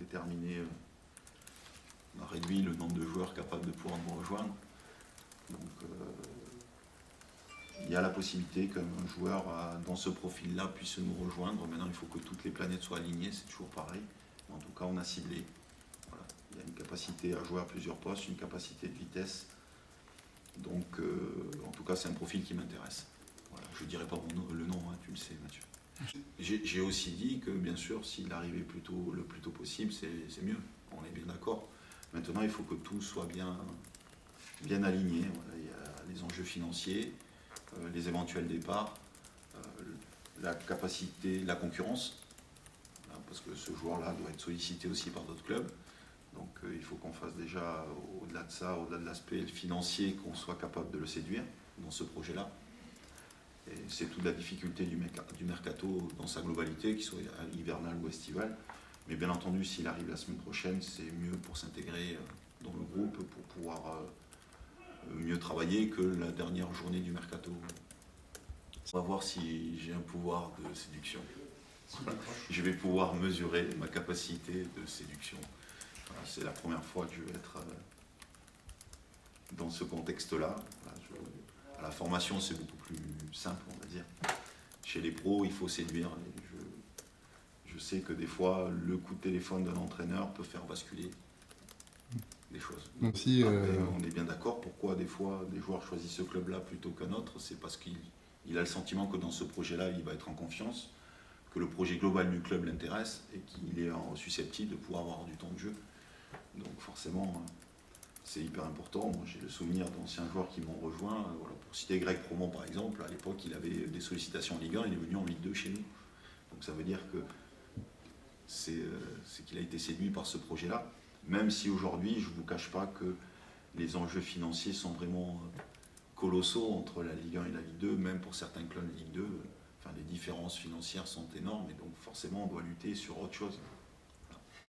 déterminé, on a réduit le nombre de joueurs capables de pouvoir nous rejoindre. Donc il y a la possibilité qu'un joueur dans ce profil-là puisse nous rejoindre. Maintenant, il faut que toutes les planètes soient alignées, c'est toujours pareil. En tout cas, on a ciblé. Voilà. Il y a une capacité à jouer à plusieurs postes, une capacité de vitesse. Donc, en tout cas, c'est un profil qui m'intéresse. Voilà. Je ne dirai pas le nom, hein, tu le sais, Mathieu. J'ai aussi dit que, bien sûr, s'il arrivait le plus tôt possible, c'est mieux. On est bien d'accord. Maintenant, il faut que tout soit bien aligné. Voilà. Il y a les enjeux financiers, les éventuels départs, la capacité, la concurrence, hein, parce que ce joueur-là doit être sollicité aussi par d'autres clubs. Donc il faut qu'on fasse déjà, au-delà de ça, au-delà de l'aspect financier, qu'on soit capable de le séduire dans ce projet-là. Et c'est toute la difficulté du mercato dans sa globalité, qu'il soit hivernal ou estival. Mais bien entendu, s'il arrive la semaine prochaine, c'est mieux pour s'intégrer dans le groupe, pour pouvoir mieux travailler que la dernière journée du mercato. On va voir si j'ai un pouvoir de séduction. Je vais pouvoir mesurer ma capacité de séduction. Voilà, c'est la première fois que je vais être dans ce contexte-là. Voilà, à la formation, c'est beaucoup plus simple, on va dire. Chez les pros, il faut séduire. Et je sais que des fois, le coup de téléphone d'un entraîneur peut faire basculer des choses. Donc, si, on est bien d'accord. Pourquoi des fois des joueurs choisissent ce club-là plutôt qu'un autre? C'est parce qu'il a le sentiment que dans ce projet-là, il va être en confiance, que le projet global du club l'intéresse et qu'il est susceptible de pouvoir avoir du temps de jeu. Donc forcément, c'est hyper important. Moi, j'ai le souvenir d'anciens joueurs qui m'ont rejoint. Voilà, pour citer Greg Promont, par exemple, à l'époque, il avait des sollicitations en Ligue 1, il est venu en Ligue 2 chez nous. Donc ça veut dire que c'est qu'il a été séduit par ce projet-là. Même si aujourd'hui, je ne vous cache pas que les enjeux financiers sont vraiment colossaux entre la Ligue 1 et la Ligue 2, même pour certains clubs de Ligue 2. Enfin, les différences financières sont énormes et donc forcément, on doit lutter sur autre chose.